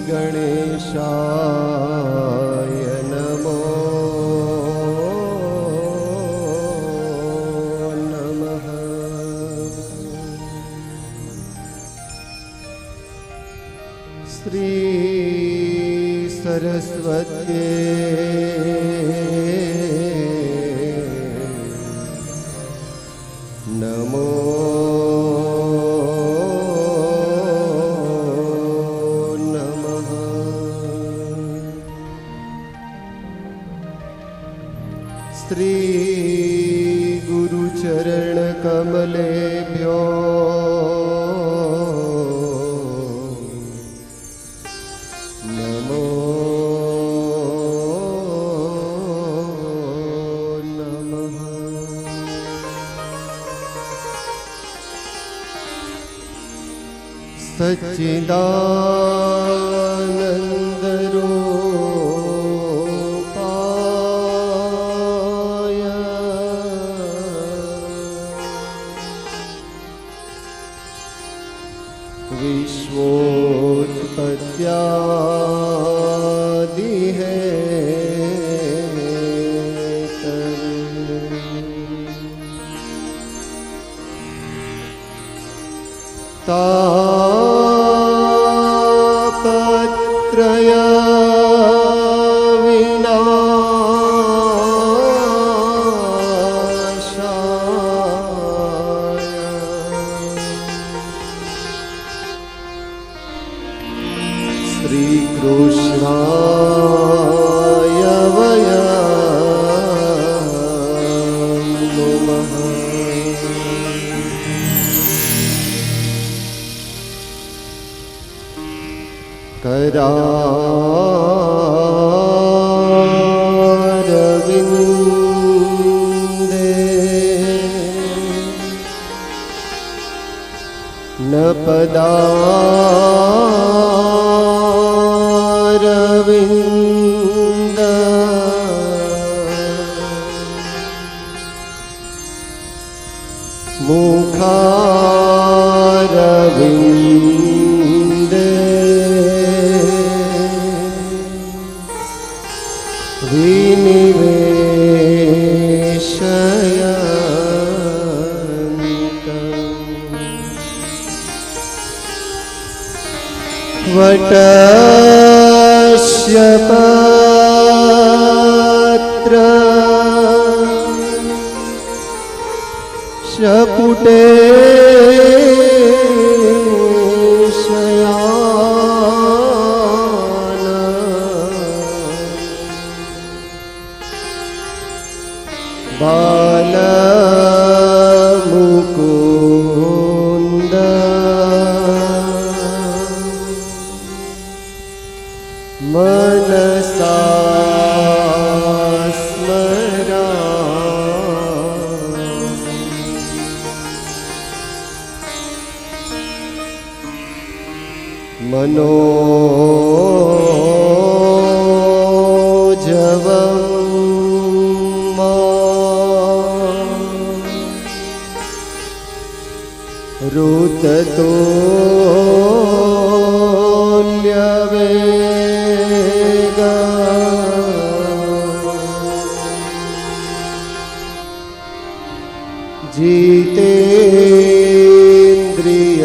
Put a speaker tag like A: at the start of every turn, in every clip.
A: गणेशाय नमो नमः। श्री सरस्वत्यै नमो नमः। श्री गुरुचरण कमलेभ्यो नमो नमः। सच्चिदानंद रूपाय विश्वोत्पत्त्यादि तापत्रय विनाशाय श्री कृष्णाय वयं नमः। करारविन्दे न पदारविन्द मुखारविन्दे विनिवेशयन्तम् वटस्य पत्र शपुटे शयान बालमुकुन्द मनसा स्मरामि। मनोजवं ऋततोल्यवेग जितेन्द्रिय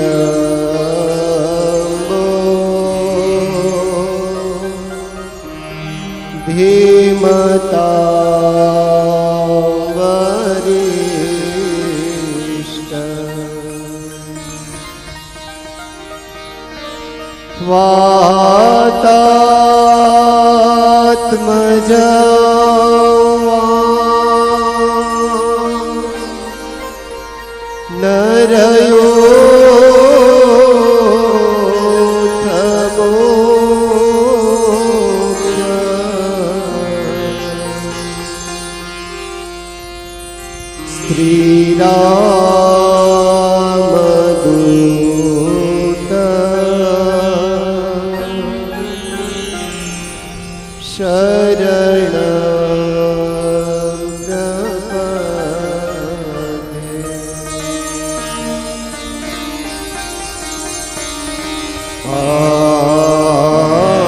A: धीमता वरिष्ठ वातात्मजा नरयो श्रीरामदूत शरण प्रपद्ये।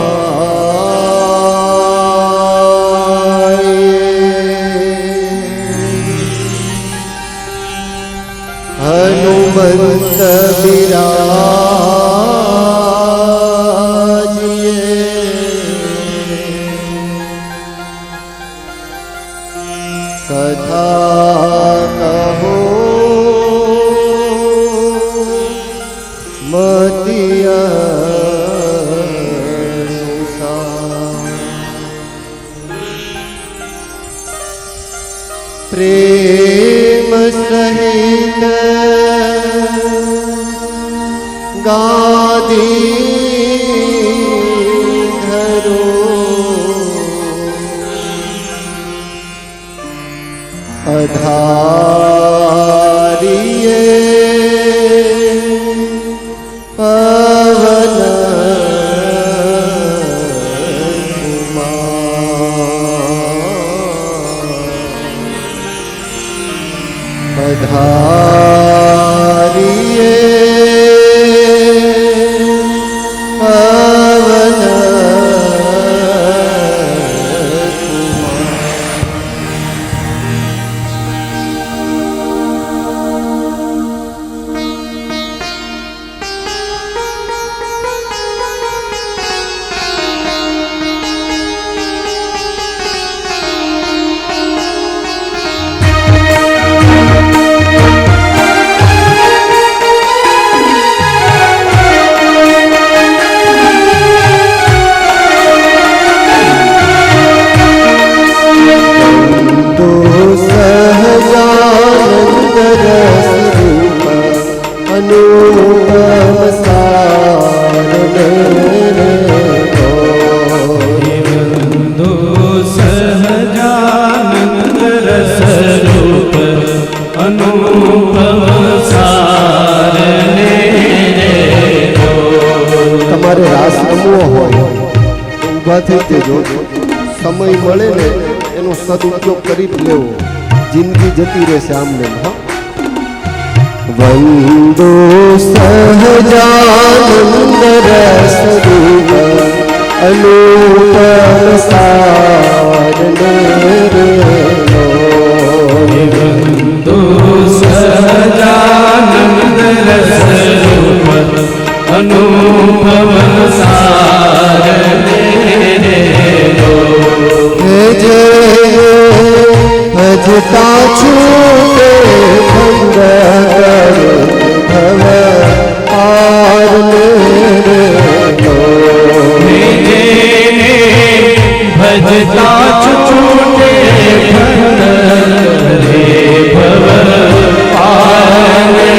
A: प्रेम सहित गादी धरो अधारिये पवन पधारिये पवन તમારે રાસ રમવો હોય ઊભા થઈ જજો, સમય મળે ને એનો સદુપયોગ કરી લેવો, જિંદગી જતી રહેશે આમને. વંદો સહજાનંદ રસ રૂપ અનુપમ સારને
B: વંદો સહજાનંદ રસ રૂપ અનુપમ સારને
A: જે ભજતા છૂટે ભંગ ભવ પારને
B: ભજતા છૂટે ભંગ ભવ પારને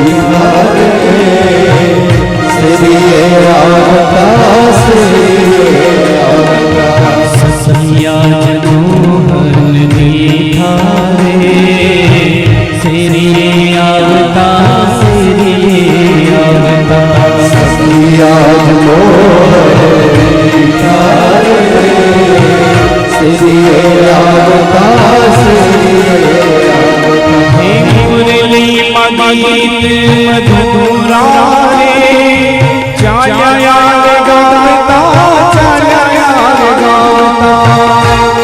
A: मीठा रे श्रीए आवता श्रीए आवता
B: ससिया जनोहन मीठा रे श्रीए आवता श्रीए आवता
A: ससिया जनोहन मीठा रे श्रीए आवता श्रीए आवता
B: हे मुरली मगीत मधुरा रे चाया गाता चाया गाता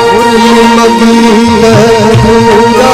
A: मुरली मगीत मधुरा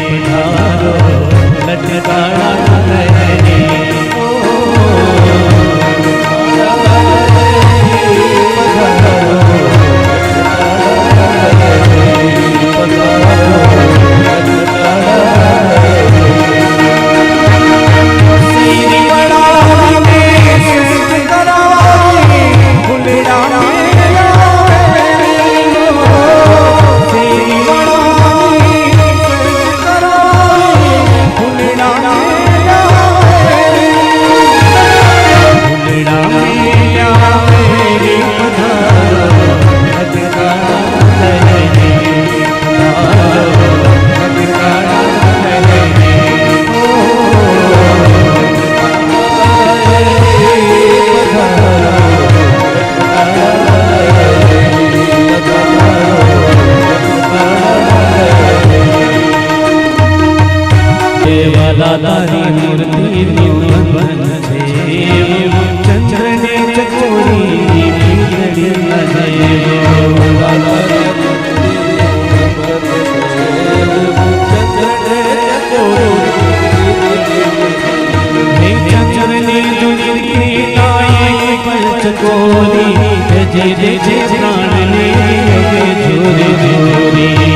B: पधारो વાલા તારી મૂર્તિનો બંધ છે ચંદ્રને ચકોરી પીગળી ચંદ્રની દુનિયા નાયક ચકોરી જે જે જે પ્રાણને જોરે જોરી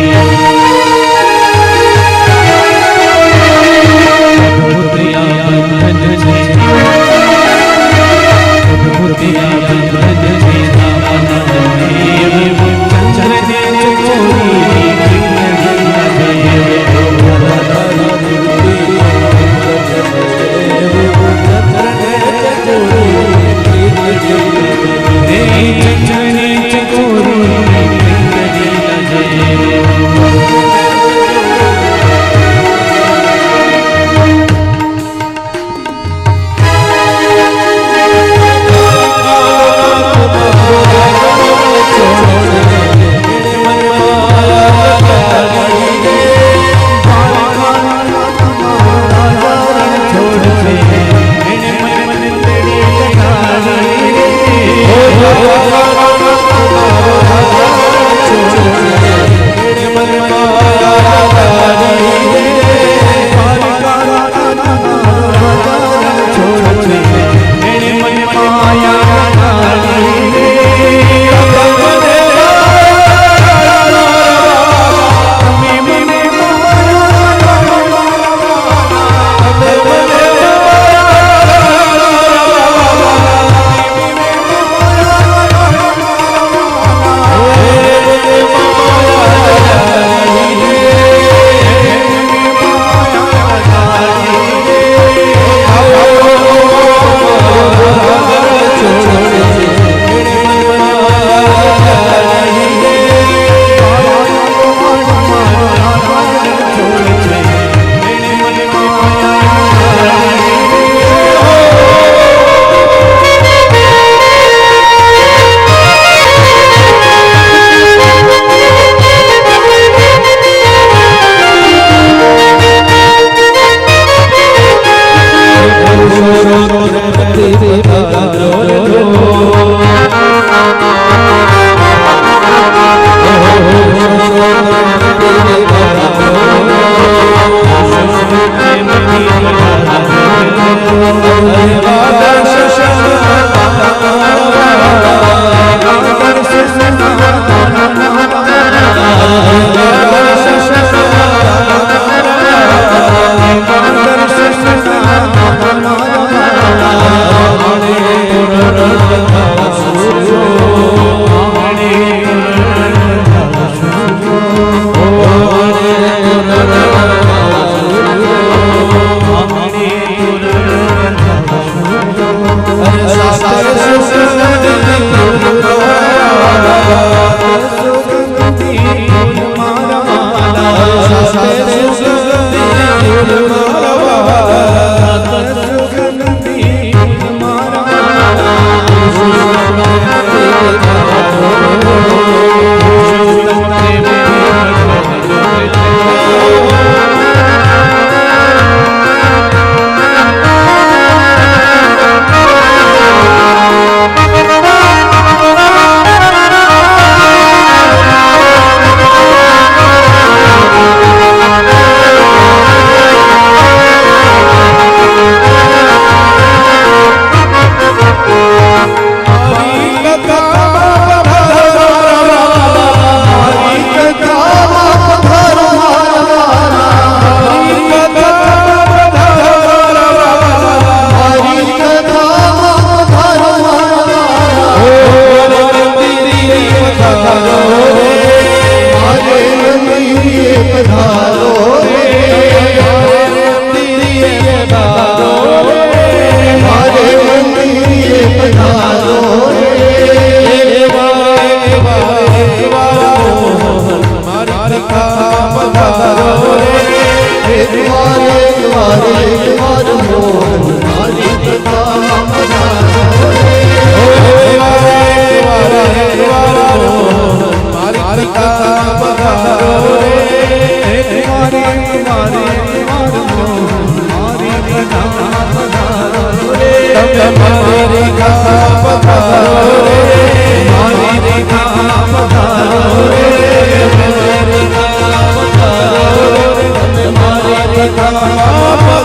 B: પધારો રે મારી રેખા પધારો રે મારી રેખા પધારો રે મારી રેખા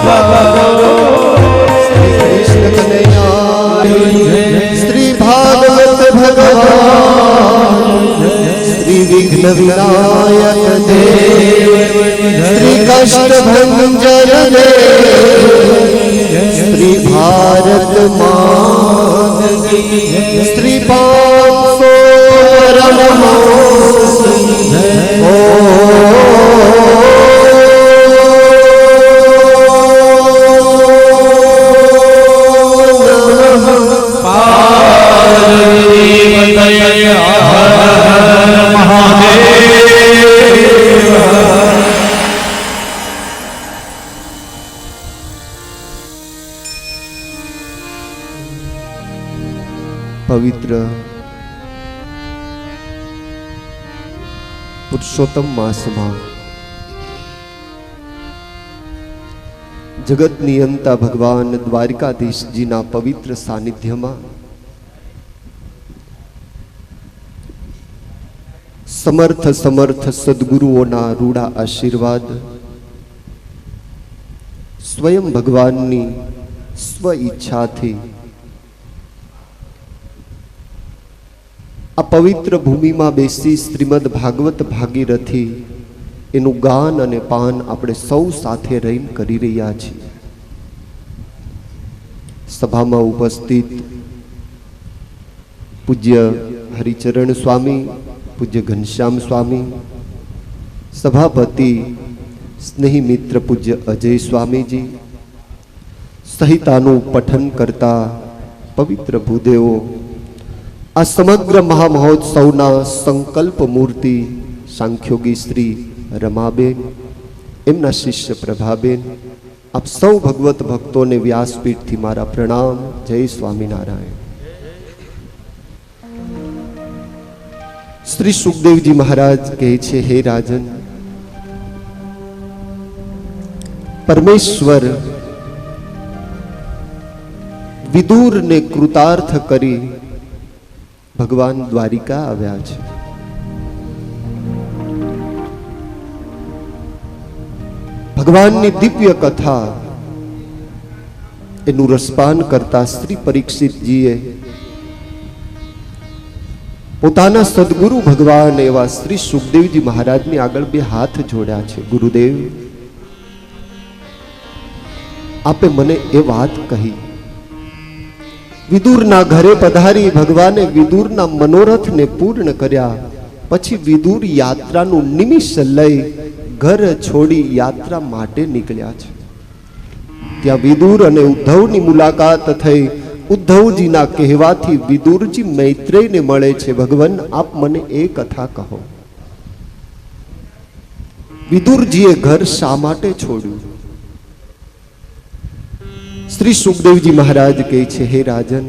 B: પધારો
A: કૃષ્ણ કનૈયા શ્રી ભાગવત ભગવાન શ્રી વિઘ્ન વિનાયક દેવ શ્રી કષ્ટ ભંજન દેવ શ્રી ભારત માત શ્રી 500 પવિત્ર પુરુષોત્તમ માસમાં જગત નિયંતા ભગવાન દ્વારિકાધીશજીના પવિત્ર સાનિધ્યમાં સમર્થ સદગુરુઓના રૂડા આશીર્વાદ સ્વયં ભગવાનની સ્વ ઈચ્છાથી આ પવિત્ર ભૂમિમાં બેસી શ્રીમદ ભાગવત ભાગીરથી એનું ગાન અને પાન આપણે સૌ સાથે રહીને કરી રહ્યા છીએ. સભામાં ઉપસ્થિત પૂજ્ય હરિચરણ સ્વામી, પૂજ્ય ઘનશ્યામ સ્વામી, સભાપતિ સ્નેહી મિત્ર પૂજ્ય અજય સ્વામીજી સહિતાનું પઠન કરતા પવિત્ર ભૂદેવો, આ સમગ્ર મહામહોત્સવના સંકલ્પ મૂર્તિ સાંખ્યોગી શ્રી રમાબેન, એમના શિષ્ય પ્રભાબેન, આપ સૌ ભગવત ભક્તોને વ્યાસપીઠથી મારા પ્રણામ. જય સ્વામિનારાયણ. શ્રી સુખદેવજી મહારાજ કહે છે, હે રાજન, પરમેશ્વર વિદુરને કૃતાર્થ કરી ભગવાન દ્વારિકા આવ્યા છે. ભગવાનની દિવ્ય કથા એનું રસપાન કરતા શ્રી પરીક્ષિતજીએ પોતાના સદગુરુ ભગવાન એવા શ્રી સુખદેવજી મહારાજની આગળ બે હાથ જોડ્યા છે. ગુરુદેવ, આપે મને એ વાત કહી, વિદુરના ઘરે પધારી ભગવાને વિદુરના મનોરથને પૂર્ણ કર્યા, પછી વિદુર યાત્રાનું નિમિષ લઈ ઘર છોડી યાત્રા માટે નીકળ્યા છે. ત્યાં વિદુર અને ઉદ્ધવની મુલાકાત થઈ. ઉદ્ધવજીના કહેવાથી વિદુરજી મૈત્રેયને મળે છે. ભગવાન, આપ મને એ કથા કહો, વિદુરજીએ ઘર શા માટે છોડ્યું? શ્રી સુખદેવજી મહારાજ કહે છે, હે રાજન,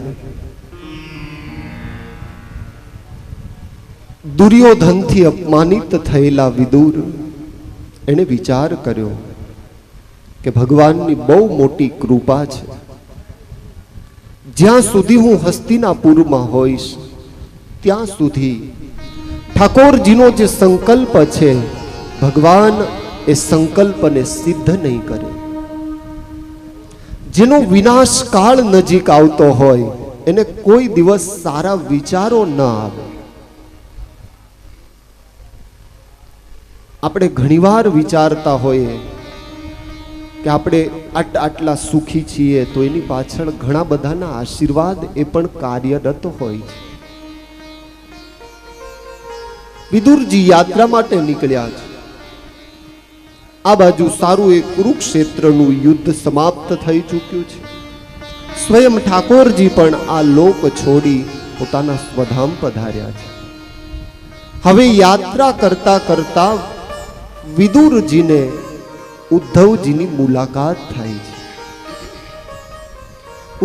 A: દુર્યોધનથી અપમાનિત થયેલા વિદુર એને વિચાર કર્યો કે ભગવાનની બહુ મોટી કૃપા છે. જ્યાં સુધી હું હસ્તિનાપુરમાં હોઈશ ત્યાં સુધી ઠાકોરજીનો જે સંકલ્પ છે, ભગવાન એ સંકલ્પને સિદ્ધ નહીં કરે. જેનો વિનાશ કાળ નજીક આવતો હોય એને કોઈ દિવસ સારા વિચારો ન આવે. આપણે ઘણીવાર વિચારતા હોઈએ કે આપણે આટલા સુખી છીએ તો એની પાછળ ઘણા બધાના આશીર્વાદ એ પણ કાર્યરત હોય છે. વિદુરજી યાત્રા માટે નીકળ્યા છે. આ બાજુ સારું એક કુરુક્ષેત્રનું યુદ્ધ સમાપ્ત થઈ ચૂક્યું છે. સ્વયં ઠાકોરજી પણ આ લોક છોડી પોતાના સ્વધામ પધાર્યા છે. હવે યાત્રા કરતા કરતા વિદુરજીને ઉદ્ધવજીની મુલાકાત થાય છે.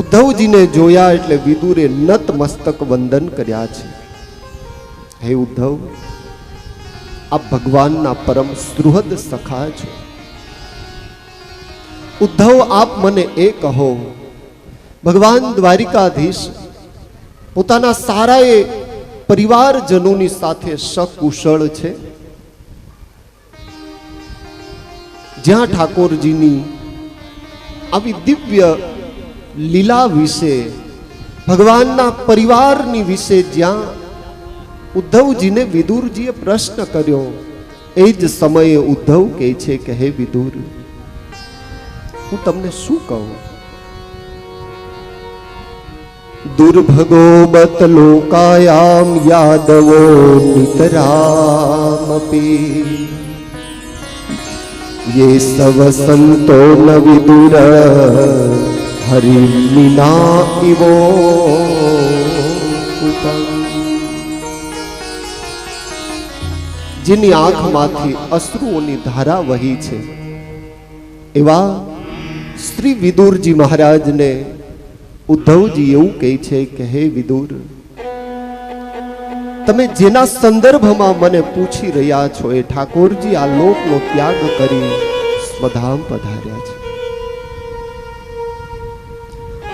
A: ઉદ્ધવજીને જોયા એટલે વિદુરે નતમસ્તક વંદન કર્યા છે. હે ઉદ્ધવ, આપ ભગવાનના પરમ સુહૃદ સખા છો. ઉદ્ધવ, આપ મને એ કહો, ભગવાન દ્વારિકાધીશ પોતાના સારા એ પરિવારજનોની સાથે સકુશળ છે. જ્યાં ઠાકોરજીની આવી દિવ્ય લીલા વિશે, ભગવાનના પરિવારની વિશે જ્યાં ઉદ્ધવજીને વિદુરજીએ પ્રશ્ન કર્યો, એ જ સમયે ઉદ્ધવ કહે છે કે હે વિદુર, હું તમને શું કહું? દુર્ભગો બત લોકાયામ યાદવો નિતરામપી ये सव संतो न विदुर हरिना इवो. જેની આંખમાંથી અશ્રુઓની ધારા વહી છે એવા શ્રી વિદુરજી મહારાજને ઉદ્ધવજી એવું કહે છે કે હે વિદુર, તમે જેના સંદર્ભમાં મને પૂછી રહ્યા છો એ ઠાકોરજી આ લોકનો ત્યાગ કરી સ્વધામ પધાર્યા છે.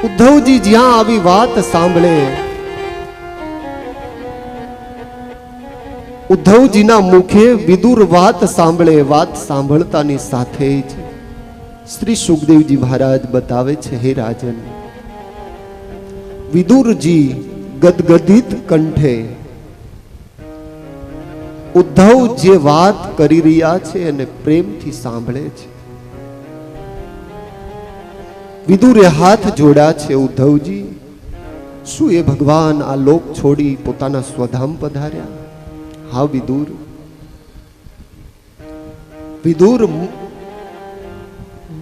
A: ઉદ્ધવજી જ્યાં આવી વાત સાંભળે, ઉદ્ધવજીના મુખે વિદુર વાત સાંભળે, વાત સાંભળતાની સાથે જ શ્રી સુખદેવજી મહારાજ બતાવે છે, હે રાજન, વિદુરજી ગદગદિત કંઠે ઉદ્ધવ જે વાત કરી રહ્યા છે એને પ્રેમથી સાંભળે છે. વિદુરે હાથ જોડ્યા છે, ઉદ્ધવજી, શું એ ભગવાન આ લોક છોડી પોતાના સ્વધામ પધાર્યા? હા વિદુર. વિદુર,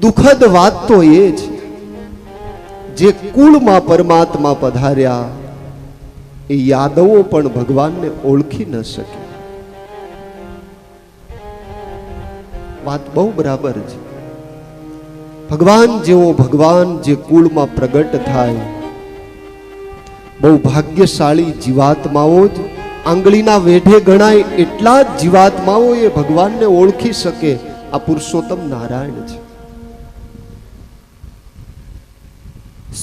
A: દુઃખદ વાત તો એ છે, જે કુળમાં પરમાત્મા પધાર્યા એ યાદવો પણ ભગવાનને ઓળખી ન શકે. વાત બહુ બરાબર છે. ભગવાન જેવો ભગવાન જે કુળમાં પ્રગટ થાય, બહુ ભાગ્યશાળી જીવાત્માઓ જ આંગળીના વેઢે ગણાય એટલા જ જીવાત્માઓ એ ભગવાનને ઓળખી શકે. આ પુરુષોત્તમ નારાયણ છે.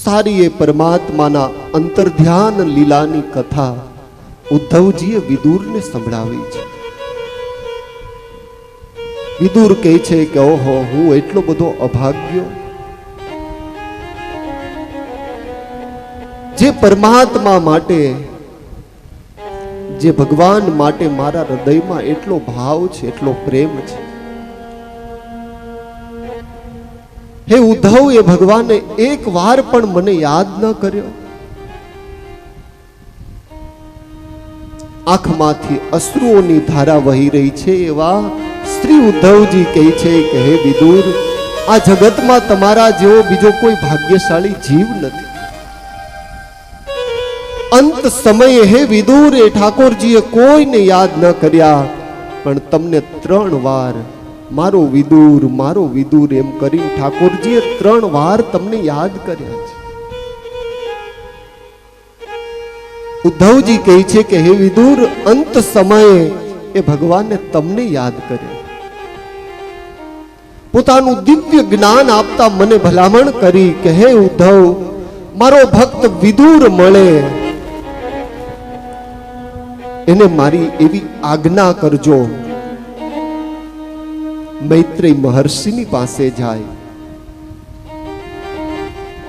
A: સારી એ પરમાત્માના અંતર્ધ્યાન લીલાની કથા ઉદ્ધવજીએ વિદુરને સંભળાવી છે. વિદુર કહે છે કે ઓહો, હું એટલો બધો અભાગ્યો, જે પરમાત્મા માટે, જે ભગવાન માટે મારા હૃદયમાં એટલો ભાવ છે, એટલો પ્રેમ છે. હે ઉદ્ધવ, એ ભગવાને એક વાર પણ મને યાદ ન કર્યો. આંખમાંથી અશ્રુઓની ધારા વહી રહી છે એવા શ્રી ઉદ્ધવજી કહે છે કે હે વિદુર, આ જગતમાં તમારા જેવો બીજો કોઈ ભાગ્યશાળી જીવ નથી. અંત સમયે હે વિદુર, એ ઠાકોરજીએ કોઈને યાદ ન કર્યા, પણ તમને 3 વાર મારો વિદુર, મારો વિદુર એમ કરી ઠાકોરજીએ 3 વાર તમને યાદ કર્યા છે. ઉદ્ધવજી કહે છે કે હે વિદુર, અંત સમયે એ ભગવાને તમને યાદ કર્યા. પોતાનું દિવ્ય જ્ઞાન આપતા મને ભલામણ કરી કે હે ઉદ્ધવ, મારો ભક્ત વિદુર મળે એને મારી એવી આજ્ઞા કરજો, મૈત્રેય મહર્ષિની પાસે જાય,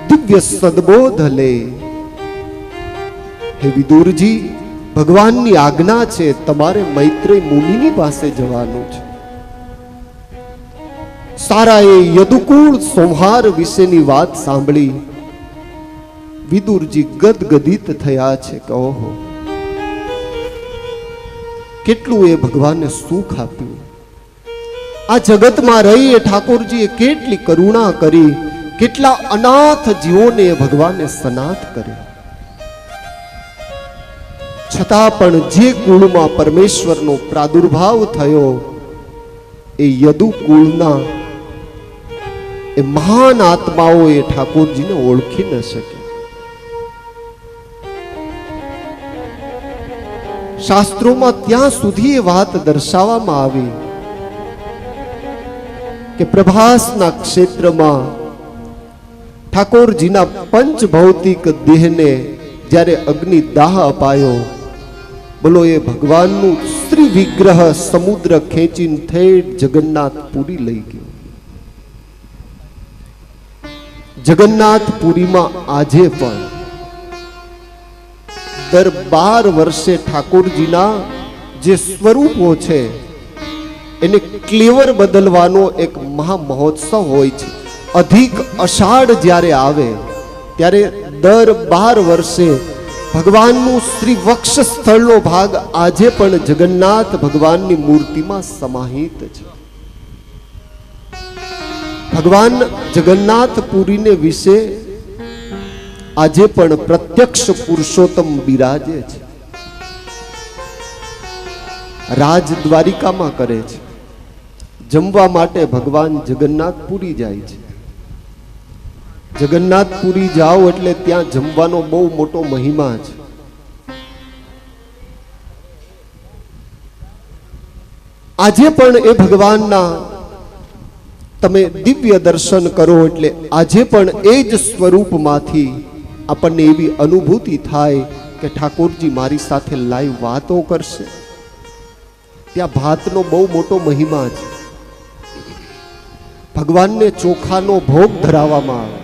A: દિવ્ય સદબોધ લે. હે વિદુરજી, ભગવાનની આજ્ઞા છે, તમારે મૈત્રેય મુનિની પાસે જવાનું છે. સારા એ યદુકુળ સંહાર વિશેની વાત સાંભળી વિદુરજી ગદગદિત થયા છે કે ઓહો, કેટલું એ ભગવાનને સુખ આપ્યું. આ જગતમાં રહી એ ઠાકોરજીએ કેટલી કરુણા કરી, કેટલા અનાથ જીવોને એ ભગવાને સનાથ કર્યા. છતાં પણ જે કુળમાં પરમેશ્વરનો પ્રાદુર્ભાવ થયો એ યદુ કુળના એ મહાન આત્માઓ એ ઠાકોરજીને ઓળખી ન શકે. શાસ્ત્રોમાં ત્યાં સુધી એ વાત દર્શાવવામાં આવી કે પ્રભાસના ક્ષેત્રમાં ઠાકોરજીના પંચ ભૌતિક દેહને જ્યારે અગ્નિ દાહ અપાયો, બોલો એ ભગવાનનું શ્રી વિગ્રહ સમુદ્ર ખેંચીને ઠેઠ જગન્નાથપુરી લઈ ગયો. જગન્નાથપુરીમાં આજે પણ દર 12 વર્ષે ઠાકોરજીના જે સ્વરૂપો છે એને ક્લેવર બદલવાનો એક મહા મહોત્સવ હોય છે. અધિક અષાઢ જ્યારે આવે ત્યારે દર 12 વર્ષે ભગવાનનું શ્રી વક્ષ સ્થળનો ભાગ આજે પણ જગન્નાથ ભગવાનની મૂર્તિમાં સમાહિત છે. ભગવાન જગન્નાથપુરીને વિશે આજે પણ પ્રત્યક્ષ પુરુષોત્તમ બિરાજે છે. રાજ દ્વારિકામાં કરે છે. જમવા માટે ભગવાન જગન્નાથપુરી જાય છે. જગન્નાથપુરી જાઓ એટલે ત્યાં જમવાનો બહુ મોટો મહિમા છે. આજે પણ એ ભગવાનના તમે દિવ્ય દર્શન કરો એટલે આજે પણ એ જ સ્વરૂપમાંથી આપણને એવી અનુભૂતિ થાય કે ઠાકોરજી મારી સાથે લાઈવ વાતો કરશે. ત્યાં ભાતનો બહુ મોટો મહિમા છે. ભગવાનને ચોખાનો ભોગ ધરાવવામાં આવે,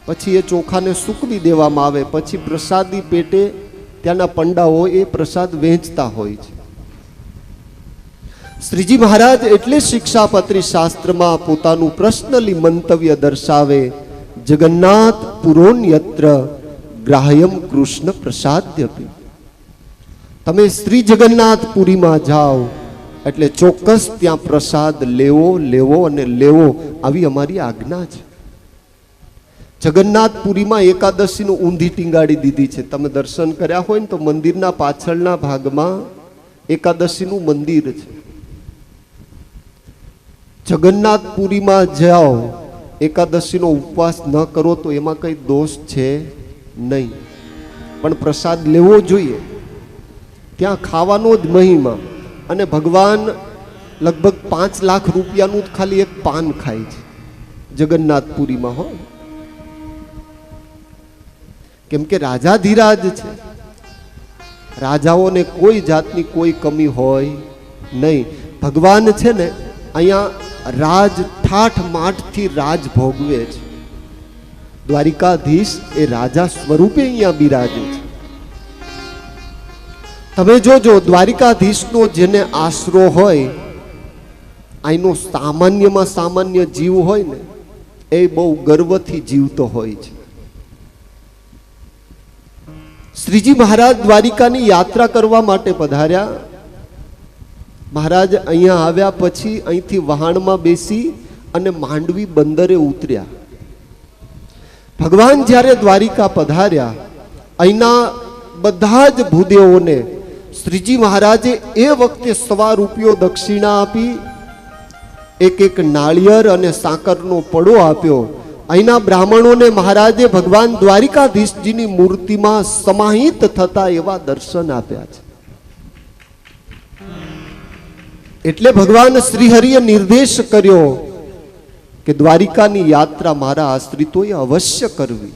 A: પછી એ ચોખાને સૂકવી દેવામાં આવે, પછી પ્રસાદી પેટે ત્યાંના પંડાઓ એ પ્રસાદ વહેંચતા હોય છે. શ્રીજી મહારાજ એટલે શિક્ષાપત્રી શાસ્ત્રમાં પોતાનું પર્સનલી મંતવ્ય દર્શાવે, જગન્નાથ પુરોન્યત્ર ગ્રાહ્યમ કૃષ્ણ પ્રસાદ્યપી. તમે શ્રી જગન્નાથપુરીમાં જાઓ એટલે ચોક્કસ ત્યાં પ્રસાદ લેવો લેવો અને લેવો, આવી અમારી આજ્ઞા છે. જગન્નાથપુરીમાં એકાદશીનું ઊંધી ટીંગાડી દીધી છે. તમે દર્શન કર્યા હોય ને તો મંદિરના પાછળના ભાગમાં એકાદશીનું મંદિર છે. જગન્નાથપુરીમાં જાઓ, એકાદશીનો ઉપવાસ ન કરો તો એમાં કઈ દોષ છે નહીં, પણ પ્રસાદ લેવો જોઈએ. ત્યાં ખાવાનો જ મહિમા. અને ભગવાન લગભગ 5 લાખ રૂપિયાનું જ ખાલી એક પાન ખાય છે જગન્નાથપુરીમાં. હો, કેમ કે રાજાધિરાજ છે. રાજાઓને કોઈ જાતની કોઈ કમી હોય નહીં. ભગવાન છે ને અહીંયા રાજ ઠાઠ માઠથી રાજ ભોગવે છે. દ્વારિકાધીશ એ રાજા સ્વરૂપે અહીંયા બિરાજે છે. તમે જોજો, દ્વારિકાધીશનો જેને આશરો હોય, અહીંનો સામાન્યમાં સામાન્ય જીવ હોય ને એ બહુ ગર્વથી જીવતો હોય છે. શ્રીજી મહારાજ દ્વારિકાની યાત્રા કરવા માટે પધાર્યા. મહારાજ અહીંયા આવ્યા પછી અહીંથી વહાણમાં બેસી અને માંડવી બંદરે ઉતર્યા. ભગવાન જ્યારે દ્વારિકા પધાર્યા, અહીંના બધા જ ભૂદેવોને શ્રીજી મહારાજે એ વખતે ₹1 દક્ષિણા આપી, એક નાળિયેર અને સાકરનો પડો આપ્યો. અહીંના બ્રાહ્મણોને મહારાજે ભગવાન દ્વારિકાધીશજીની મૂર્તિમાં સમાહિત થતા એવા દર્શન આપ્યા છે. એટલે ભગવાન શ્રીહરિએ નિર્દેશ કર્યો કે દ્વારિકાની યાત્રા મારા આશ્રિતોએ અવશ્ય કરવી.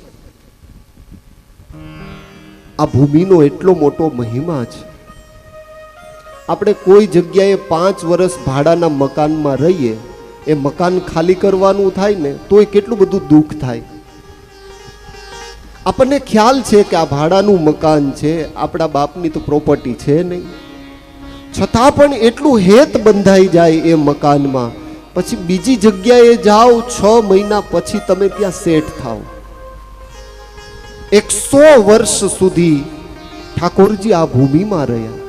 A: આ ભૂમિનો એટલો મોટો મહિમા છે. આપણે કોઈ જગ્યાએ 5 વર્ષ ભાડાના મકાનમાં રહીએ, એ મકાન ખાલી કરવાનું થાય ને તોય કેટલું બધું દુઃખ થાય. આપણને ખ્યાલ છે કે આ ભાડાનું મકાન છે, આપણા બાપની તો પ્રોપર્ટી છે નહીં, છતાં પણ એટલું હેત બંધાઈ જાય એ મકાનમાં. પછી બીજી જગ્યાએ જાઓ, 6 મહિના પછી તમે ત્યાં સેટ થાઓ. 100 વર્ષ સુધી ઠાકોરજી આ ભૂમિમાં રહ્યા.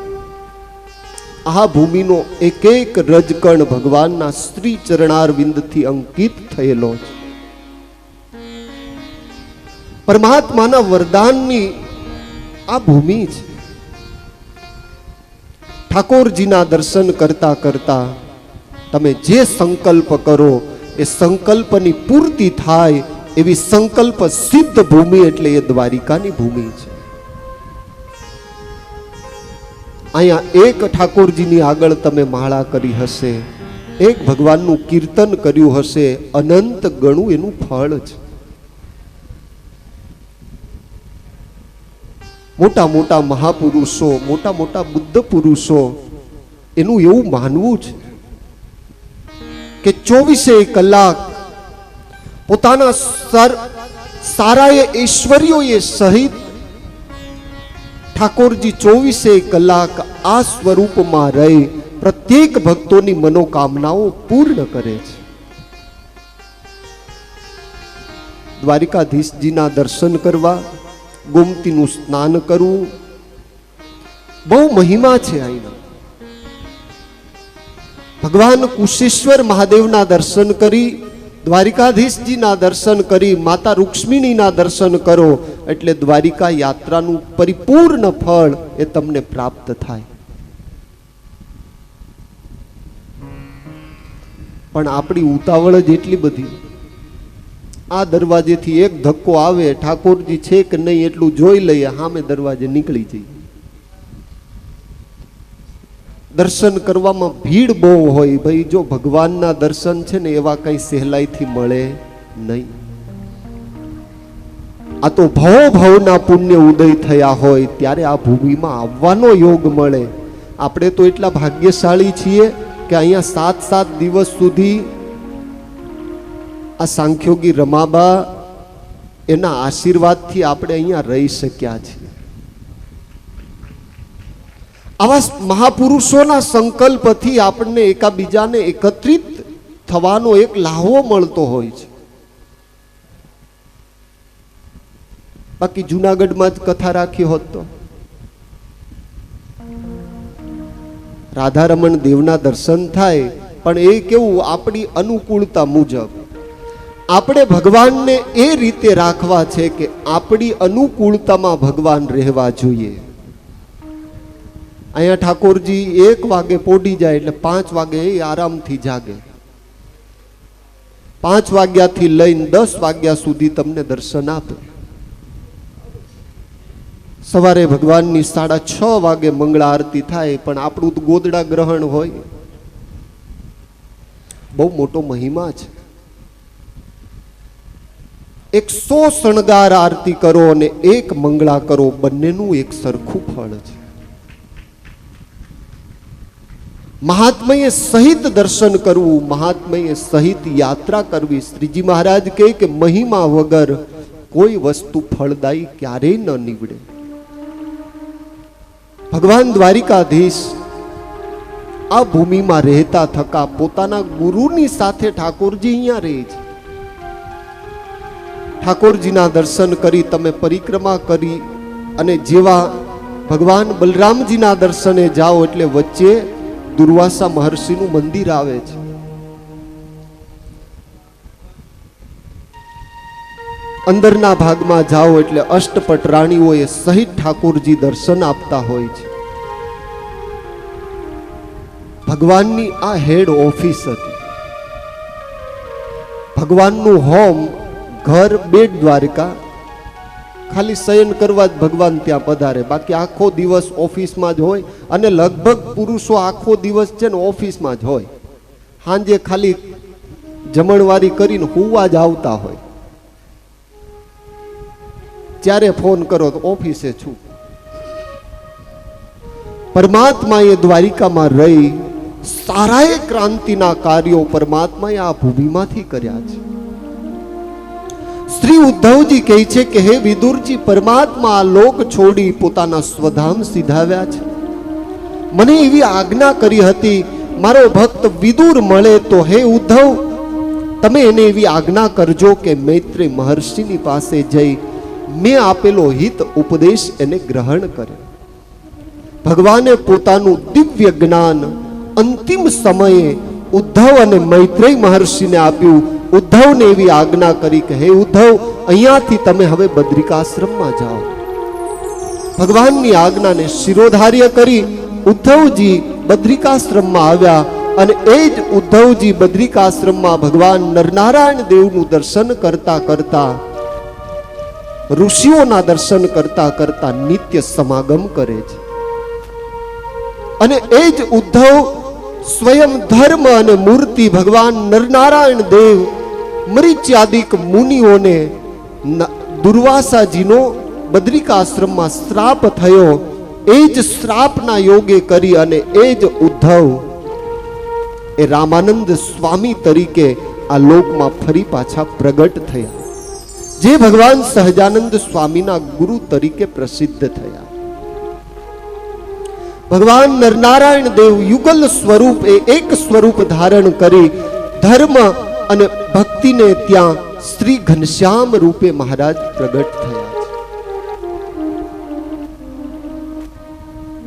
A: આ ભૂમિનો એક એક રજકણ ભગવાનના શ્રી ચરણારવિંદથી અંકિત થયેલો છે. પરમાત્માના વરદાનની આ ભૂમિ છે. ઠાકોરજીના દર્શન કરતા કરતા તમે જે સંકલ્પ કરો એ સંકલ્પની પૂર્તિ થાય એવી સંકલ્પ સિદ્ધ ભૂમિ એટલે એ દ્વારિકાની ભૂમિ છે. અહીંયા એક ઠાકોરજીની આગળ તમે માળા કરી હશે, એક ભગવાનનું કીર્તન કર્યું હશે, અનંત ગણું એનું ફળ છે. મોટા મોટા મહાપુરુષો, મોટા મોટા બુદ્ધ પુરુષો, એનું એવું માનવું છે કે 24 કલાક પોતાના સારા ઐશ્વર્યોએ સહિત ઠાકોરજી 24 કલાક આ સ્વરૂપમાં રહી પ્રત્યેક ભક્તોની મનોકામનાઓ પૂર્ણ કરે છે. દ્વારિકાધીશજીના દર્શન કરવા, ગોમતીનું સ્નાન કરવું બહુ મહિમા છે. અહીંના ભગવાન કુશેશ્વર મહાદેવના દર્શન કરી, દ્વારિકાધીશજીના દર્શન કરી, માતા રૂક્ષ્મિણીના દર્શન કરો એટલે દ્વારિકા યાત્રાનું પરિપૂર્ણ ફળ એ તમને પ્રાપ્ત થાય. પણ આપણી ઉતાવળ જ એટલી બધી. આ દરવાજેથી એક ધક્કો આવે, ઠાકોરજી છે કે નહીં એટલું જોઈ લઈએ, સામે દરવાજે નીકળી જઈએ. દર્શન કરવામાં ભીડ બહુ હોય. ભાઈ જો ભગવાનના દર્શન છે ને એવા કઈ સહેલાઈથી મળે નહીં. આ તો ભવના પુણ્ય ઉદય થયા હોય ત્યારે આ ભૂમિમાં આવવાનો યોગ મળે. આપણે તો એટલા ભાગ્યશાળી છીએ કે અહીંયા 7 દિવસ સુધી આ સાંખ્યોગી રમાબા એના આશીર્વાદથી આપણે અહીંયા રહી શક્યા છીએ. આવા મહાપુરુષોના સંકલ્પથી આપણને એકાબીજાને એકત્રિત થવાનો એક લાહવો મળતો હોય છે. બાકી જુનાગઢમાં જ કથા રાખી હોત તો રાધારમણ દેવના દર્શન થાય, પણ એ કેવું આપણી અનુકૂળતા મુજબ. આપણે ભગવાનને એ રીતે રાખવા છે કે આપણી અનુકૂળતામાં ભગવાન રહેવા જોઈએ. અહીંયા ઠાકોરજી 1 વાગે પોડી જાય એટલે 5 વાગે એ આરામથી જાગે. 5 વાગ્યાથી લઈને 10 વાગ્યા સુધી તમને દર્શન આપે. સવારે ભગવાનની 6:30 વાગે મંગળા આરતી થાય, પણ આપણું તો ગોદડા ગ્રહણ હોય. બહુ મોટો મહિમા છે. 100 શણગાર આરતી કરો અને 1 મંગળા કરો, બંનેનું એક સરખું ફળ છે. મહાત્મય સહિત દર્શન કરવું, મહાત્મય સહિત યાત્રા કરવી. શ્રીજી મહારાજ કહે કે મહિમા વગર કોઈ વસ્તુ ફળદાયી ક્યારેય ન નીવડે. ભગવાન દ્વારિકાધીશ આ ભૂમિમાં રહેતા થકા પોતાના ગુરુની સાથે ઠાકોરજી અહીંયા રહે છે. ઠાકોરજીના દર્શન કરી તમે પરિક્રમા કરી અને જેવા ભગવાન બલરામજીના દર્શને જાઓ એટલે વચ્ચે દુર્વાસા મહર્ષિનું મંદિર આવે છે. અંદરના ભાગમાં જાઓ એટલે અષ્ટપટ રાણીઓએ સહિત ઠાકોરજી દર્શન આપતા હોય છે. ભગવાનની આ હેડ ઓફિસ હતી. ભગવાનનું હોમ, ઘર, બેટ દ્વારકા. ખાલી શયન કરવા જ ભગવાન ત્યાં પધારે, બાકી આખો દિવસ ઓફિસમાં જ હોય. અને લગભગ પુરુષો આખો દિવસ છે ને ઓફિસમાં જ હોય. સાંજે ખાલી જમણવારી કરીને હુવા જ આવતા હોય. જ્યારે ફોન કરો તો ઓફિસે છું. પરમાત્માએ દ્વારિકામાં રહી સારાએ ક્રાંતિના કાર્યો પરમાત્માએ આ ભૂમિમાંથી કર્યા છે. શ્રી ઉદ્ધવજી કહે છે કે હે વિદુરજી, પરમાત્મા આ લોક છોડી પોતાના સ્વધામ સીધાવ્યા છે. મને એવી આજ્ઞા કરી હતી, મારો ભક્ત વિદુર મળે તો હે ઉદ્ધવ તમે એને એવી આજ્ઞા કરજો કે મૈત્રી મહર્ષિની પાસે જઈ મેં આપેલો હિત ઉપદેશ એને ગ્રહણ કરે. ભગવાને પોતાનું દિવ્ય જ્ઞાન અંતિમ સમયે ઉદ્ધવ અને મૈત્રેય મહર્ષિને આપ્યું. ઉદ્ધવને એવી આજ્ઞા કરી કે હે ઉદ્ધવ, અહીંયાથી તમે હવે બદ્રિકાશ્રમમાં જાઓ. ભગવાનની આજ્ઞાને શિરોધાર્ય કરી ઉદ્ધવજી બદ્રિકાશ્રમમાં આવ્યા. અને એ જ ઉદ્ધવજી બદ્રિકાશ્રમમાં ભગવાન નરનારાયણ દેવનું દર્શન કરતા કરતા, ઋષિઓના દર્શન કરતા કરતા નિત્ય સમાગમ કરે છે. અને એ જ ઉદ્ધવ સ્વયં ધર્મ અને મૂર્તિ ભગવાન નરનારાયણ દેવ મરીચ્યાદિક મુનિઓને દુર્વાસાજીનો બદ્રિકાશ્રમમાં શ્રાપ થયો, એ જ શ્રાપના યોગે કરી અને એ જ ઉદ્ધવ એ રામાનંદ સ્વામી તરીકે આ લોકમાં ફરી પાછા પ્રગટ થયા, જે ભગવાન સહજાનંદ સ્વામીના ગુરુ તરીકે પ્રસિદ્ધ થયા. ભગવાન નરનારાયણ દેવ યુગલ સ્વરૂપ એ એક સ્વરૂપ ધારણ કરી ધર્મ અને ભક્તિને ત્યાં શ્રી ઘનશ્યામ રૂપે મહારાજ પ્રગટ થયા છે.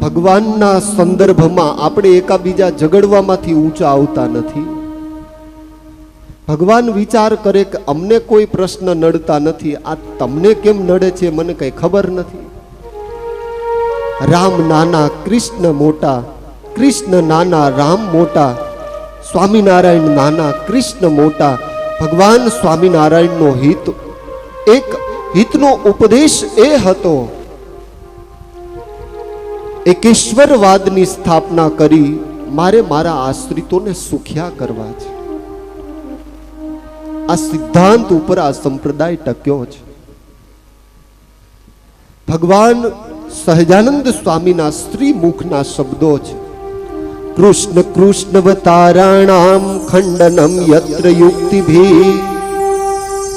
A: ભગવાનના સંદર્ભમાં આપણે એકાબીજા ઝઘડવામાંથી ઊંચા આવતા નથી. ભગવાન વિચાર કરે કે અમને કોઈ પ્રશ્ન નડતા નથી, આ તમને કેમ નડે છે મને કઈ ખબર નથી. રામ નાના કૃષ્ણ મોટા, કૃષ્ણ નાના રામ મોટા, સ્વામિનારાયણ નાના કૃષ્ણ મોટા. ભગવાન સ્વામિનારાયણનો એક હિતનો ઉપદેશ એ હતો, એકેશ્વરવાદની સ્થાપના કરી મારે મારા આશ્રિતોને સુખ્યા કરવા છે. આ સિદ્ધાંત ઉપર આ સંપ્રદાય ટક્યો છે. ભગવાન સહજાનંદ સ્વામીના સ્ત્રી મુખના શબ્દો છે, કૃષ્ણ કૃષ્ણવતારાણામ ખંડનમ યત્ર યુક્તિભી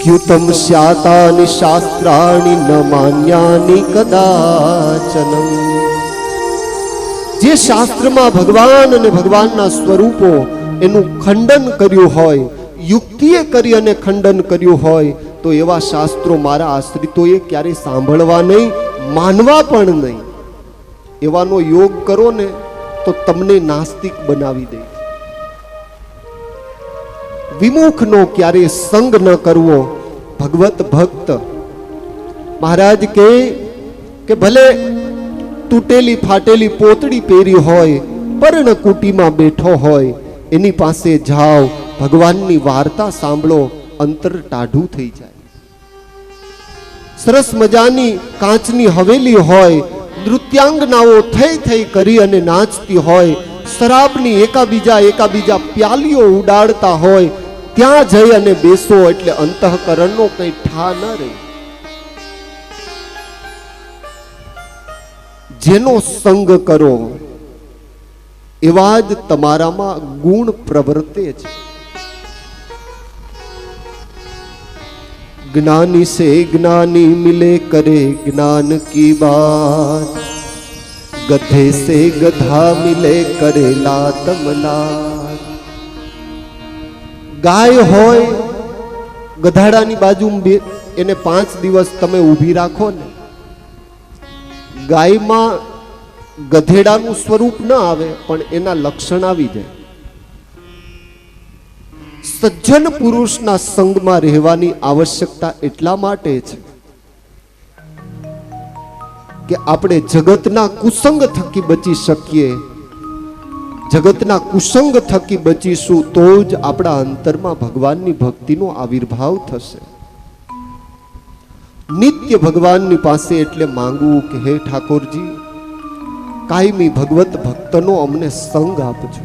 A: ક્યુતમ સ્યાતાનિ શાસ્ત્રાણિ ન માન્યાનિ કદાચનમ. જે શાસ્ત્રમાં ભગવાન અને ભગવાનના સ્વરૂપો એનું ખંડન કર્યું હોય, યુક્તિએ કરી અને ખંડન કર્યું હોય, તો એવા શાસ્ત્રો મારા આશ્રિતોએ ક્યારે સાંભળવા નહીં, માનવા પણ નહીં. એવાનો યોગ કરો ને તો તમને નાસ્તિક બનાવી દે. વિમુખનો ક્યારે સંગ ન કરવો. ભગવત ભક્ત મહારાજ કે ભલે તૂટેલી ફાટેલી પોતડી પહેરી હોય, પર્ણકુટીમાં બેઠો હોય, એની પાસે જાઓ, ભગવાનની વાર્તા સાંભળો, અંતર ટાઢું થઈ જાય. સરસ મજાની કાચની હવેલી હોય, નૃત્યાંગનાઓ થઈ કરી અને નાચતી હોય, શરાબની એકાબીજા પ્યાલીઓ ઉડાડતા હોય, ત્યાં જઈ અને બેસો એટલે અંતઃકરણનો કઈ ઠા ન રહે. જેનો સંગ કરો એવા જ તમારામાં ગુણ પ્રવર્તે છે. ज्ञानी से ज्ञानी मिले करे ज्ञान की बात, गधे से गधा मिले करे लातम लात. गाय હોય ગધાડાની બાજુમાં એને 5 દિવસ તમે ઊભી રાખો ને, ગાયમાં ગધેડાનું સ્વરૂપ ન આવે પણ એના લક્ષણ આવી જાય. સજ્જન પુરુષના સંગમાં રહેવાની આવશ્યકતા એટલા માટે છે કે આપણે જગતના કુસંગ થકી બચી શકીએ. જગતના કુસંગ થકી બચીશું તો જ આપણા અંતરમાં ભગવાનની ભક્તિનો આવિર્ભાવ થશે. નિત્ય ભગવાનની પાસે એટલે માંગવું કે હે ઠાકોરજી, કાયમી ભગવત ભક્તનો અમને સંગ આપજો.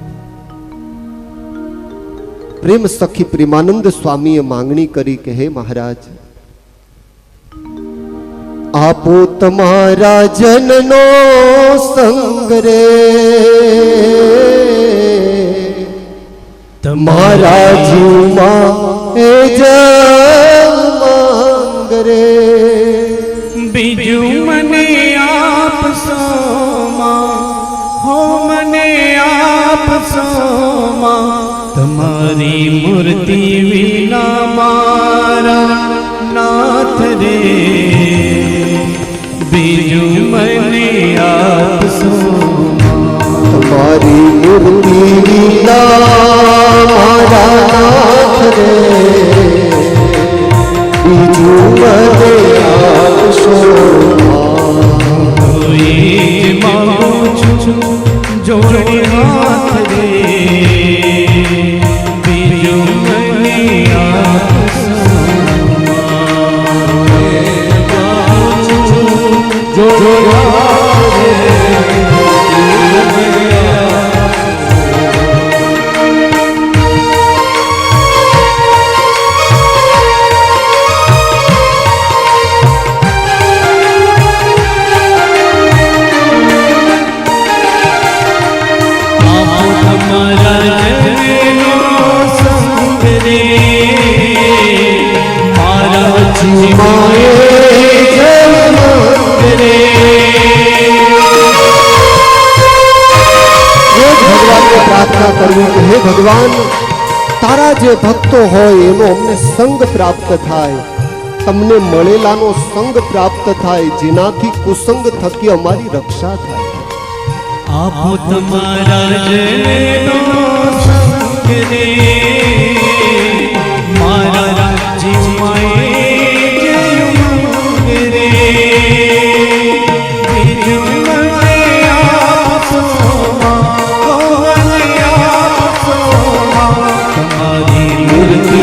A: પ્રેમ સખી પ્રેમાનંદ સ્વામીએ માંગણી કરી કે હે મહારાજ, આપો તમારા જનનો સંગ રે, તમારા જીવમાં એ જન્માંગ રે.
B: બીજું મને આપશો માં, હો મને આપશો માં, તમારી મૂર્તિ વિના મારા નાથ રે. બીજું મને આપશો
A: તમારી મૂર્તિ વિના મારા નાથ રે, બીજું મને આપશો.
B: માંગુ છું જોડે હાથ રે, બીજું મને આપશો. જોડે હાથ રે,
A: પ્રાર્થના કરવી કે હે ભગવાન, તારા જે ભક્તો હોય એનો અમને સંગ પ્રાપ્ત થાય, તમને મળેલાનો સંગ પ્રાપ્ત થાય, જેનાથી કુસંગ થકી અમારી રક્ષા થાય.
B: આપો તમારા જેનો સંગ રે, મારા જીવમાં રે, બીજું મને આપશો, મને આપશો, તમારી મૂર્તિ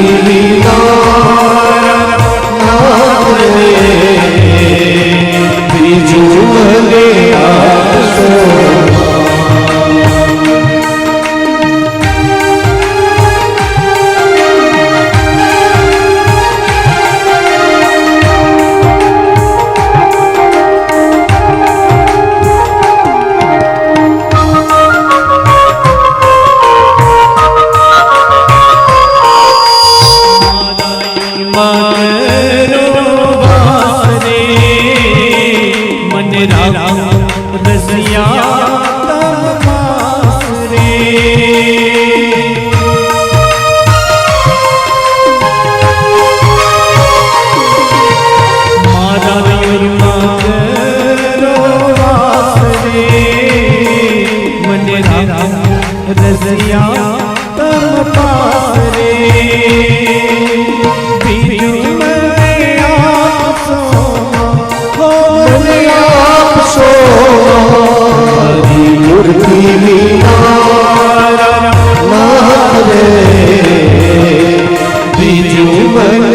B: બીજું મને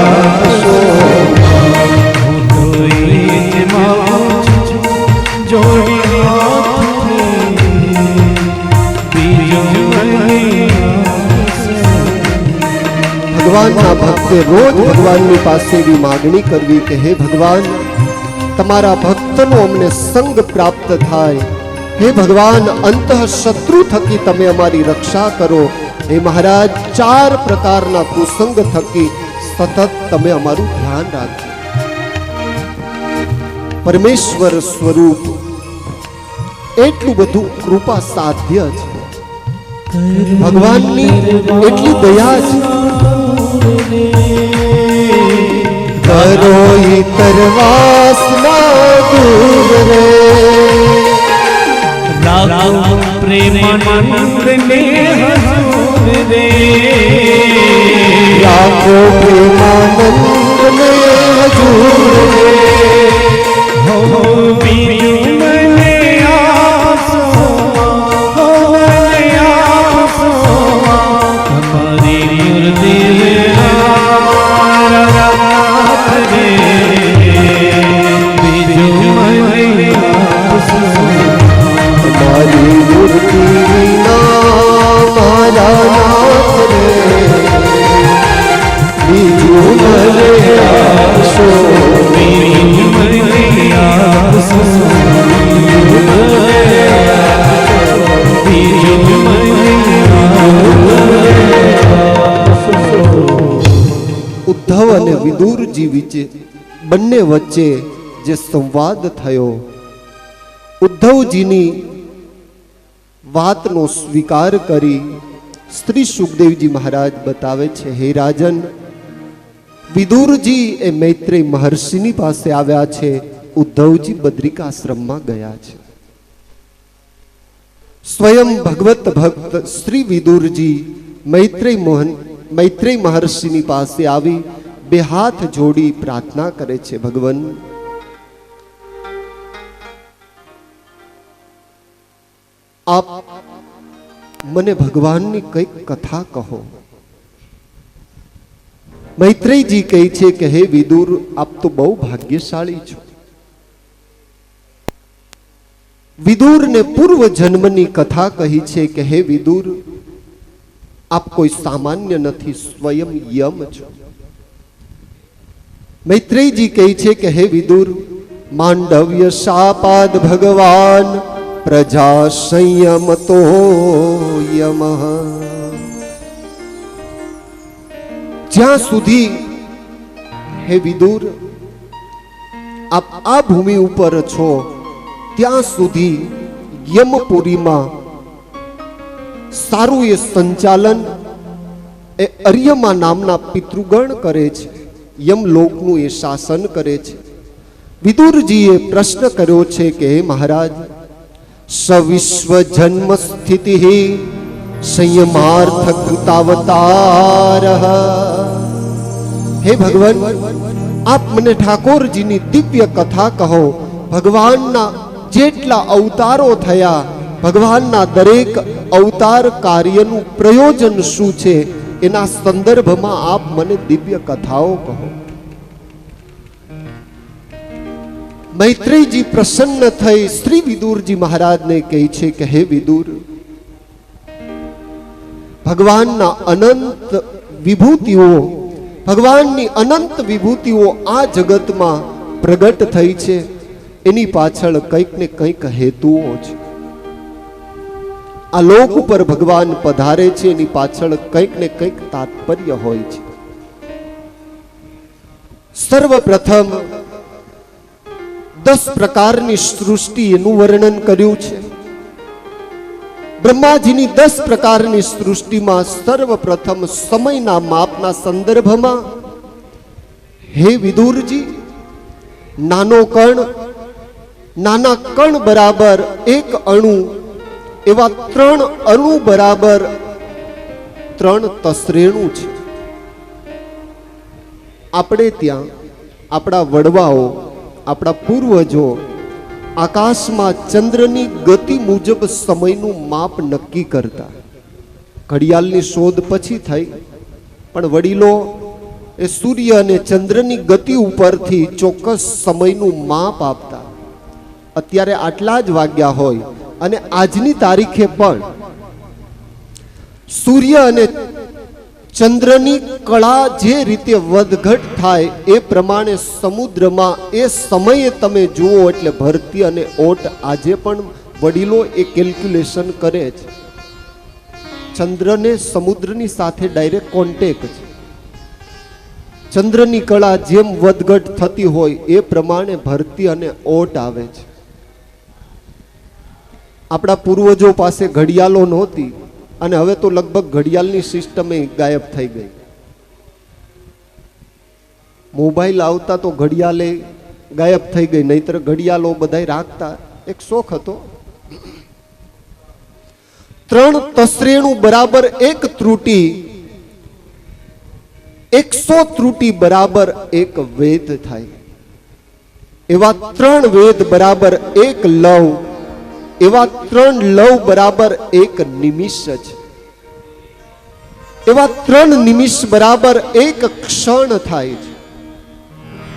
B: આપશો.
A: ભગવાનના ભક્તે રોજ ભગવાનની પાસે એવી માગણી કરવી કે હે ભગવાન, તમારા ભક્તનો અમને સંગ પ્રાપ્ત થાય. હે ભગવાન, અંતઃ શત્રુ થકી તમે અમારી રક્ષા કરો. હે મહારાજ, 4 પ્રકારના કુસંગ થકી સતત તમે અમારું ધ્યાન રાખજો. પરમેશ્વર સ્વરૂપ એટલું બધું કૃપા સાધ્ય છે, ભગવાનની એટલી દયા છે. કરો તરવાસ ના દૂર રે,
B: રાખો પ્રેમાનંદ ને હજૂર રે,
A: રાખો પ્રેમાનંદ ને હજૂર રે.
B: હો બીજું મને આપશો, મને આપશો, તમારી મૂર્તિ
A: તમારી મૂર્તિ વિના મારા નાથ રે, બીજું મને આપશો,
B: બીજું મને આપશો, બીજું મને આપશો.
A: ઉદ્ધવ અને વિદુરજી બંને વચ્ચે જે સંવાદ થયો, ઉદ્ધવજીની વાતનો સ્વીકાર કરી શ્રી સુખદેવજી મહારાજ બતાવે છે, હે રાજન, વિદુરજી એ મૈત્રેય મહર્ષિની પાસે આવ્યા છે, ઉદ્ધવજી બદ્રિકાશ્રમમાં ગયા છે. સ્વયં ભગવત ભક્ત શ્રી વિદુરજી મૈત્રેય મહર્ષિની પાસે આવી બે હાથ જોડી પ્રાર્થના કરે છે, ભગવાન, આપ મને ભગવાનની કઈક કથા કહો. મૈત્રેયજી કહે છે કે હે વિદુર, આપ તો બહુ ભાગ્યશાળી છો. વિદુરને પૂર્વ જન્મની કથા કહી છે કે હે વિદુર, આપ કોઈ સામાન્ય નથી, સ્વયં યમ છો. મૈત્રેયજી કહે છે કે હે વિદુર, માંડવ્ય શાપાદ ભગવાન પ્રજા સંયમતો યમઃ. જ્યાં સુધી હે વિદુર આપ આ ભૂમિ ઉપર છો, ત્યાં સુધી યમપુરીમાં સારું એ સંચાલન એ અર્યમા નામના પિતૃગણ કરે છે, યમલોકનું એ શાસન કરે છે. વિદુરજીએ પ્રશ્ન કર્યો છે કે હે મહારાજ, સવિશ્વ જન્મ સ્થિતિ સંયમાર્થ કૃતાવતાર. હે ભગવાન, આપ મને ઠાકોરજીની દિવ્ય કથા કહો. ભગવાનના જેટલા અવતારો થયા, ભગવાનના દરેક અવતાર કાર્યનું પ્રયોજન શું છે, એના સંદર્ભમાં આપ મને દિવ્ય કથાઓ કહો. મૈત્રેયજી પ્રસન્ન થઈ શ્રી વિદુરજી મહારાજને કહે છે કે હે વિદુર, ભગવાનના અનંત વિભૂતિઓ, ભગવાનની અનંત વિભૂતિઓ આ જગતમાં પ્રગટ થઈ છે, એની પાછળ કંઈક ને કંઈક હેતુઓ છે. આ લોક ઉપર ભગવાન પધારે છે, એની પાછળ કંઈક ને કંઈક તાત્પર્ય હોય છે. સર્વપ્રથમ 10 પ્રકારની સૃષ્ટિ એનું વર્ણન કર્યું છે. બ્રહ્માજીની 10 પ્રકારની સૃષ્ટિમાં સર્વપ્રથમ સમયના માપના સંદર્ભમાં હે વિદુરજી, નાનો કણ, નાના કણ બરાબર 1 અણુ, એવા 3 અણુ બરાબર 3 તસરેણું છે. આપણે ત્યાં આપણા વડવાઓ, આપણા પૂર્વજો આકાશમાં ચંદ્રની ગતિ મુજબ સમયનું માપ નક્કી કરતા. ઘડિયાળની શોધ પછી થઈ, પણ વડીલો એ સૂર્ય અને ચંદ્રની ગતિ ઉપરથી ચોક્કસ સમયનું માપ આપતા. અત્યારે આટલા જ વાગ્યા હોય અને આજની તારીખે પણ સૂર્ય અને ચંદ્રની કળા જે રીતે વધઘટ થાય એ પ્રમાણે સમુદ્રમાં એ સમયે તમે જુઓ એટલે ભરતી અને ઓટ આજે પણ વડીલો એ કેલ્ક્યુલેશન કરે છે. ચંદ્રને સમુદ્રની સાથે ડાયરેક્ટ કોન્ટેક્ટ છે. ચંદ્રની કળા જેમ વધઘટ થતી હોય એ પ્રમાણે ભરતી અને ઓટ આવે છે. આપણા પૂર્વજો પાસે ઘડિયાળો નહોતી અને હવે તો લગભગ ઘડિયાળની સિસ્ટમ ગાયબ થઈ ગઈ. મોબાઈલ આવતા તો ઘડિયાળે ગાયબ થઈ ગઈ, નહીતર ઘડિયાળો બધાય રાખતા, એક શોખ હતો. 3 તસરેણું બરાબર 1 ત્રુટિ, 100 ત્રુટિ બરાબર 1 વેદ થાય. એવા 3 વેદ બરાબર 1 લવ, એવા 3 લવ બરાબર 1 નિમિષ છે. એવા 3 નિમિષ બરાબર 1 ક્ષણ થાય છે.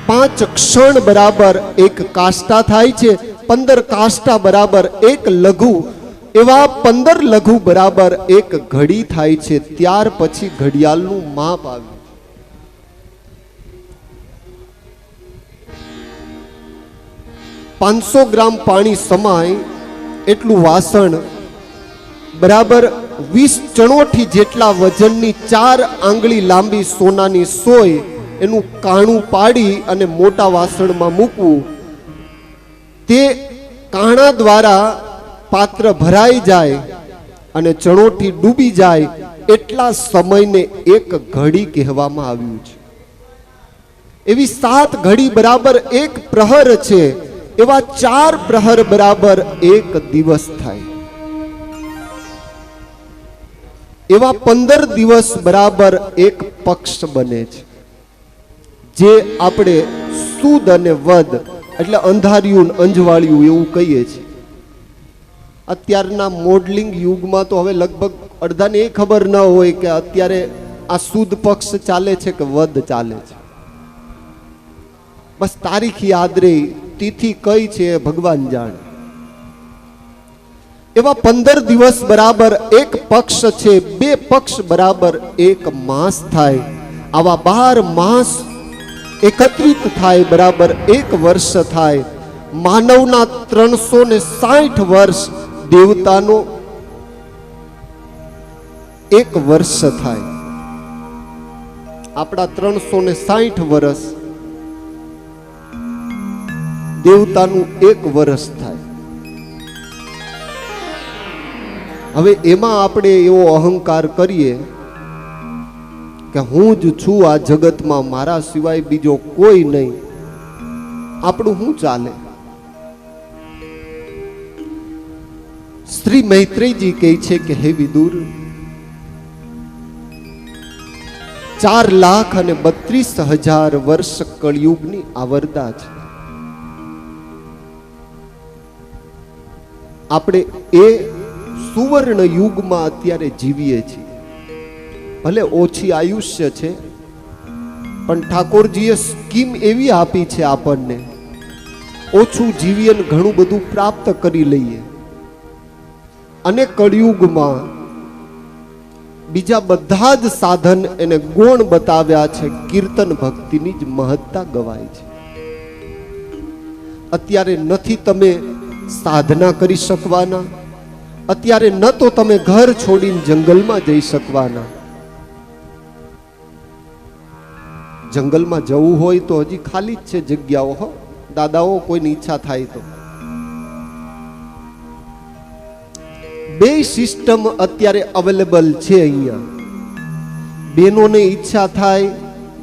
A: 5 ક્ષણ બરાબર 1 કાષ્ટા થાય છે. 15 કાષ્ટા બરાબર 1 લઘુ, એવા 15 લઘુ બરાબર 1 ઘડી થાય છે. ત્યાર પછી ઘડિયાળનું માપ આવ્યું. 500 ગ્રામ પાણી સમાય એટલું વાસણ બરાબર 20 ચણોઠી જેટલા વજનની 4 આંગળી લાંબી સોનાની સોય એનું કાણું પાડી અને મોટા વાસણમાં મૂકવું. તે કાણા દ્વારા પાત્ર ભરાઈ જાય અને ચણોઠી ડૂબી જાય એટલા સમયને 1 ઘડી કહેવામાં આવ્યું છે. એવી 7 ઘડી બરાબર 1 પ્રહર છે. એવા 4 પ્રહર બરાબર 1 દિવસ થાય. એવા 15 દિવસ બરાબર 1 પક્ષ બને છે. જે આપણે સુદ અને વદ એટલે અંધારિયું અંજવાળિયું એવું કહીએ છીએ. અત્યારના મોડલિંગ યુગમાં તો હવે લગભગ અડધાને એ ખબર ન હોય કે અત્યારે આ સુદ પક્ષ ચાલે છે કે વદ ચાલે છે. બસ તારીખ યાદ રહી, તિથિ કઈ છે ભગવાન જાણે. એવા 15 દિવસ બરાબર 1 પક્ષ છે. 2 પક્ષ બરાબર 1 માસ થાય. આવા 12 માસ એકત્રિત થાય બરાબર 1 વર્ષ થાય. માનવના 360 વર્ષ, દેવતાનો 1 વર્ષ થાય. આપણા 360 વર્ષ, દેવતાનું 1 વર્ષ થાય. હવે એમાં આપણે એવો અહંકાર કરીએ કે હું જ છું આ જગતમાં, મારા સિવાય બીજો કોઈ નહીં, આપણું શું ચાલે? શ્રી મૈત્રેયજી કહે છે કે હે વિદુર, 4,32,000 વર્ષ કળિયુગની આવરદા છે. આપણે એ સુવર્ણ યુગમાં અત્યારે જીવીએ છીએ. ભલે ઓછી આયુષ્ય છે, પણ ઠાકોરજીએ સ્કીમ એવી આપી છે આપણને, ઓછું જીવીએ ને ઘણું બધું પ્રાપ્ત કરી લઈએ. અને કળિયુગમાં બીજા બધા જ સાધન એને ગુણ બતાવ્યા છે, કીર્તન ભક્તિની જ મહત્તા ગવાય છે. અત્યારે નથી તમે સાધના કરી શકવાના, અત્યારે ન તો તમે ઘર છોડીને જંગલમાં જઈ શકવાના. જંગલમાં જવું હોય તો હજી ખાલી જ છે જગ્યાઓ, હો દાદાઓ, કોઈની ઈચ્છા થાય તો. બે સિસ્ટમ અત્યારે અવેલેબલ છે અહીંયા. બહેનોને ઈચ્છા થાય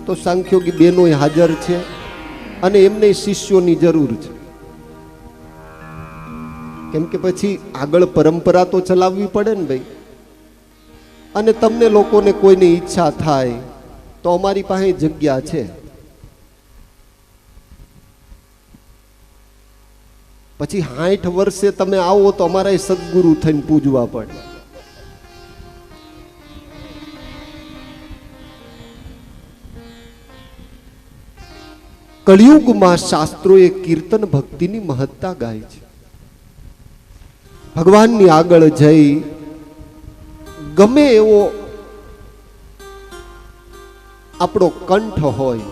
A: તો સાંખ્યોગી બહેનો હાજર છે, અને એમને શિષ્યોની જરૂર છે. કેમ કે પછી આગળ પરંપરા તો ચલાવવી પડે ને ભાઈ. અને તમને લોકોને કોઈની ઈચ્છા થાય તો અમારી પાસે જગ્યા છે. પછી 60 વર્ષે તમે આવો તો અમારા સદગુરુ થઈને પૂજવા પડે. કળિયુગમાં શાસ્ત્રોએ કીર્તન ભક્તિની મહત્તા ગાય છે. ભગવાનની આગળ જઈ ગમે એવો આપણો કંઠ હોય,